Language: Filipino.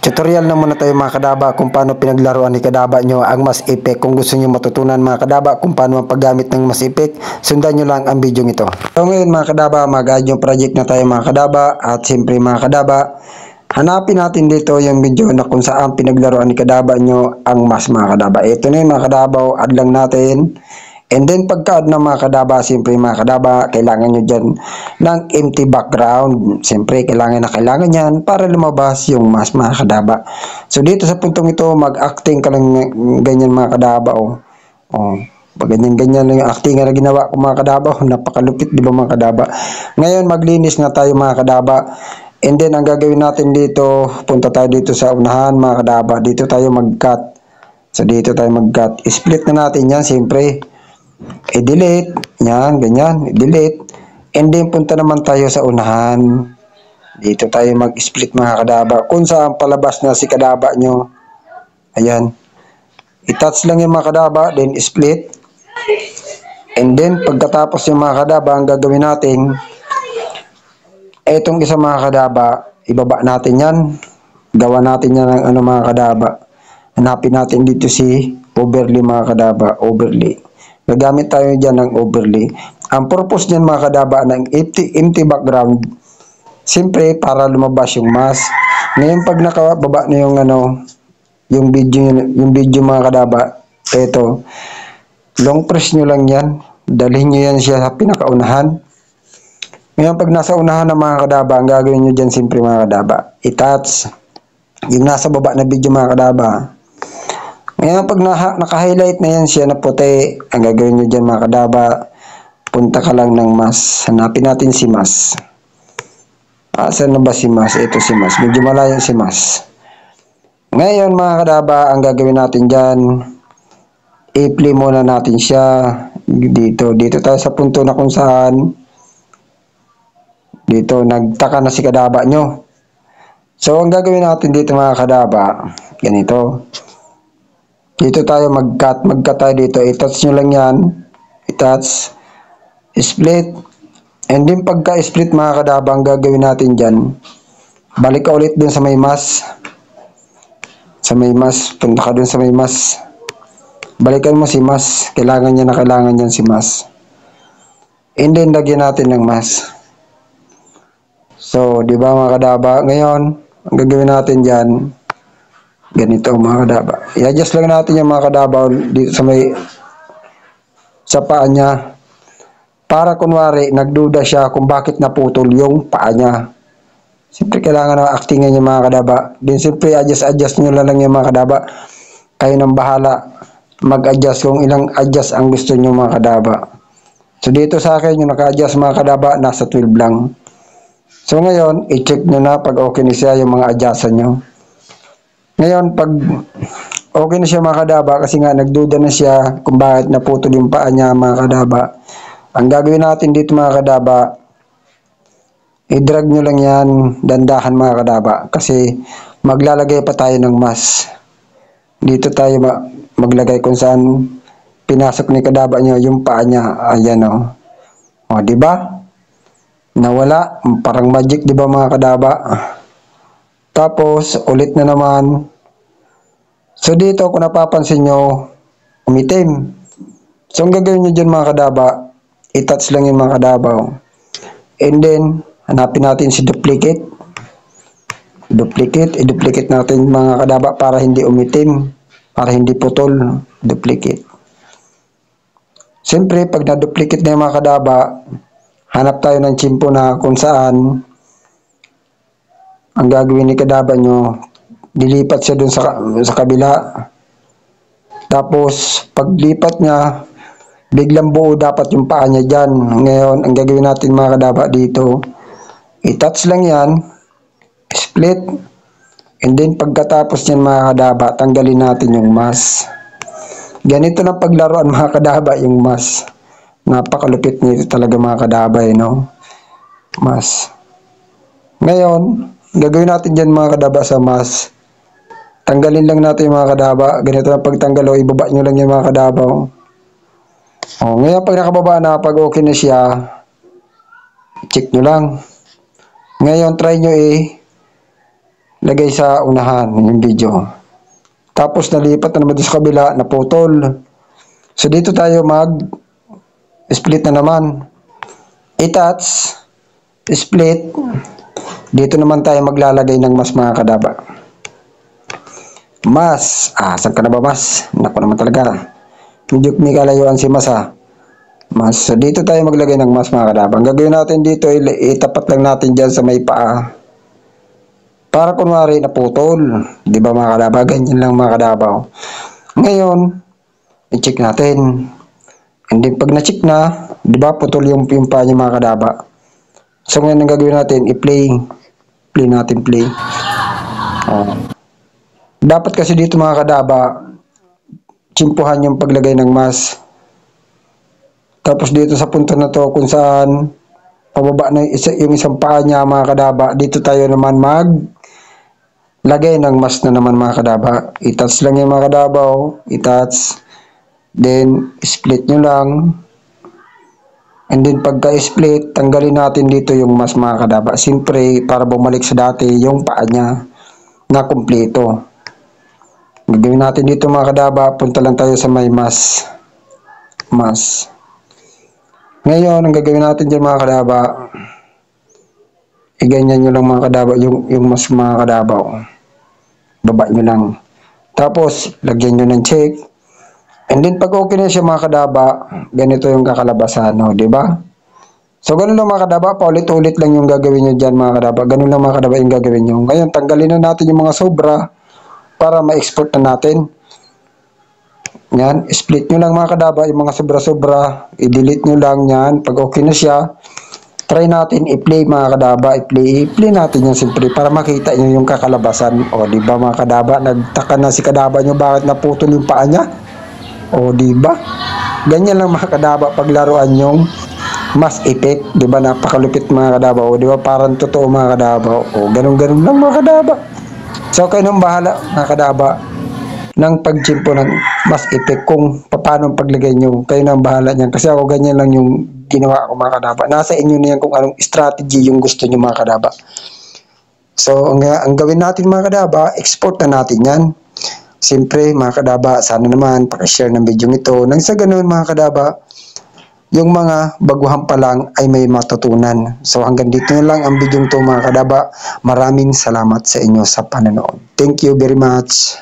Tutorial na muna tayo mga kadaba kung paano pinaglaruan ni kadaba nyo ang Mass Effect. Kung gusto nyo matutunan mga kadaba kung paano ang paggamit ng Mass Effect, sundan nyo lang ang video ito. So ngayon mga kadaba, mag-add yung project na tayo mga kadaba. At siyempre mga kadaba, hanapin natin dito yung video na kung saan pinaglaruan ni kadaba nyo ang Mass mga kadaba. Ito na yung mga kadaba, add lang natin. And then pagka-add ng mga kadaba, siyempre mga kadaba, kailangan nyo dyan ng empty background. Siyempre kailangan yan para lumabas yung Mass mga kadaba. So dito sa puntong ito, mag-acting ka lang ganyan mga kadaba. Pag ganyan lang yung acting na ginawa ko mga kadaba. Napakalupit di ba mga kadaba. Ngayon maglinis na tayo mga kadaba. And then ang gagawin natin dito, punta tayo dito sa unahan mga kadaba. Dito tayo mag-cut. So dito tayo mag-cut. Split na natin yan siyempre. I-delete, yan, ganyan, i-delete. And then punta naman tayo sa unahan. Dito tayo mag-split mga kadaba. Kung saan palabas na si kadaba nyo. Ayan. I-touch lang yung mga kadaba, then split. And then pagkatapos yung mga kadaba, ang gagawin natin, etong isa mga kadaba, ibaba natin yan. Gawa natin yan ng mga kadaba. Hanapin natin dito si overlay mga kadaba, overlay. Gagamit tayo dyan ng overlay. Ang purpose niyan mga kadaba ng empty background, siyempre para lumabas yung mask. Ngayon pag nakababa na yung video mga kadaba, eto, long press nyo lang yan. Dalhin nyo yan siya sa pinakaunahan. Ngayon pag nasa unahan ng mga kadaba, ang gagawin nyo dyan siyempre mga kadaba, i-touch yung nasa baba na video mga kadaba. Ngayon pag naka-highlight na yan siya na puti, ang gagawin nyo dyan mga kadaba, punta ka lang ng mask. Hanapin natin si mask. Saan na ba si mask? Ito si mask. Medyo malayo si mask. Ngayon mga kadaba, ang gagawin natin dyan, i-play muna natin siya dito. Dito tayo sa punto na kung saan dito nagtaka na si kadaba nyo. So ang gagawin natin dito mga kadaba, ganito. Dito tayo mag-cut tayo dito. I-touch nyo lang yan. I-touch. Split. And then pagka-split mga kadaba, ang gagawin natin dyan, balik ka ulit dun sa may mask. Sa may mask. Punta ka dun sa may mask. Balikan mo si mask. Kailangan yan si mask. And then lagyan natin ng mask. So, di ba mga kadaba? Ngayon, ang gagawin natin dyan, ganito mga kadaba. I-adjust lang natin yung mga kadaba dito sa paa niya. Para kunwari, nagduda siya kung bakit naputol yung paa niya. Siyempre, kailangan na actingan yung mga kadaba. Din siyempre, adjust nyo lang yung mga kadaba. Kayo nang bahala mag-adjust kung ilang adjust ang gusto nyo mga kadaba. So, dito sa akin, yung naka-adjust mga kadaba, nasa 12 lang. So, ngayon, i-check nyo na pag okay na siya yung mga adjustan nyo. Ngayon, pag okay na siya mga kadaba, kasi nga nagduda na siya kung bakit naputol yung paa niya mga kadaba. Ang gagawin natin dito mga kadaba, i-drag nyo lang yan, dandahan mga kadaba. Kasi maglalagay pa tayo ng mask. Dito tayo maglagay kung saan pinasok ni kadaba nyo yung paa niya. Ayan o. O, diba? Nawala. Parang magic, diba mga kadaba? Tapos, ulit na naman. So, dito, kung napapansin nyo, umitim. So, ang gagawin nyo dyan mga kadaba, i-touch lang yung mga kadaba. And then, hanapin natin si duplicate. I-duplicate natin mga kadaba para hindi umitim, para hindi putol. Duplicate. Siyempre, pag na-duplicate na yung mga kadaba, hanap tayo ng tsimpo na kung saan ang gagawin ni kadaba nyo, dilipat siya dun sa kabila. Tapos, paglipat niya, biglang buo dapat yung paa niya dyan. Ngayon, ang gagawin natin mga kadaba dito, i-touch lang yan, split, and then pagkatapos niyan mga kadaba, tanggalin natin yung mask. Ganito na paglaruan mga kadaba yung mask. Napakalupit nito talaga mga kadaba no? Mask. Ngayon, gagawin natin dyan mga kadaba sa mask. Tanggalin lang natin yung mga kadaba. Ganito na pagtanggal o ibaba nyo lang yung mga kadaba. Ngayon pag nakababa na, pag okay na siya, check nyo lang. Ngayon try nyo lagay sa unahan yung video. Tapos nalipat na naman doon sa kabila, naputol. So dito tayo mag-split na naman. I-touch, split. Dito naman tayo maglalagay ng mas mga kadaba. Mas, saan ka na ba mas? Naku naman talaga. Medyo may kalayuan si mas Mas, so dito tayo maglagay ng mas mga kadaba. Ang gagawin natin dito, itapat lang natin dyan sa may paa. Para kunwari naputol. Di ba mga kadaba? Ganyan lang mga kadaba. Ngayon, i-check natin. And then pag na-check na, di ba putol yung paa niya mga kadaba. So ngayon ang gagawin natin, i-play. Play natin, play. Dapat kasi dito mga kadaba, tsimpuhan yung paglagay ng mas. Tapos dito sa punto na to kung saan pababa na yung isang paa niya mga kadaba, dito tayo naman lagay ng mas na naman mga kadaba. I-touch lang yung mga kadaba, i-touch. Then split nyo lang. And then pagka-split, tanggalin natin dito yung mas mga kadaba. Siyempre para bumalik sa dati yung paa niya na kumpleto. Gagawin natin dito mga kadaba, punta lang tayo sa may mas. Ngayon, ang gagawin natin dyan mga kadaba, i-ganyan nyo lang mga kadaba, yung mas mga kadaba. Baba nyo lang. Tapos, lagyan nyo ng check. And then, pag okay na siya mga kadaba, ganito yung kakalabasan, di ba? So, ganun lang mga kadaba, paulit-ulit lang yung gagawin nyo dyan mga kadaba. Ganun lang mga kadaba yung gagawin nyo. Ngayon, tanggalin na natin yung mga sobra para ma-export na natin. Yan, split nyo lang mga kadaba, yung mga sobra-sobra, i-delete nyo lang yan. Pag okay na siya, try natin i-play mga kadaba, i-play natin yan siyempre para makita nyo yung kakalabasan. O, di ba mga kadaba, nagtaka na si kadaba nyo bakit naputol yung paa niya? O, di ba? Ganyan lang mga kadaba paglaruan yung mas effect, di ba? Napakalupit mga kadaba. O, di ba? Parang totoo mga kadaba. O, ganun-ganun lang mga kadaba. So, kayo nang bahala mga kadaba ng pag-chimpo ng mas effect kung paano paglagay nyo. Kayo nang bahala niyan. Kasi ako ganyan lang yung ginawa ko mga kadaba. Nasa inyo na yan kung anong strategy yung gusto nyo mga kadaba. So, ang gawin natin mga kadaba, export na natin yan. Siyempre mga kadaba, sana naman pakishare ng video nito. Nang sa ganun mga kadaba, yung mga baguhan pa lang ay may matutunan. So hanggang dito na lang ang video nito mga kadaba. Maraming salamat sa inyo sa panonood. Thank you very much.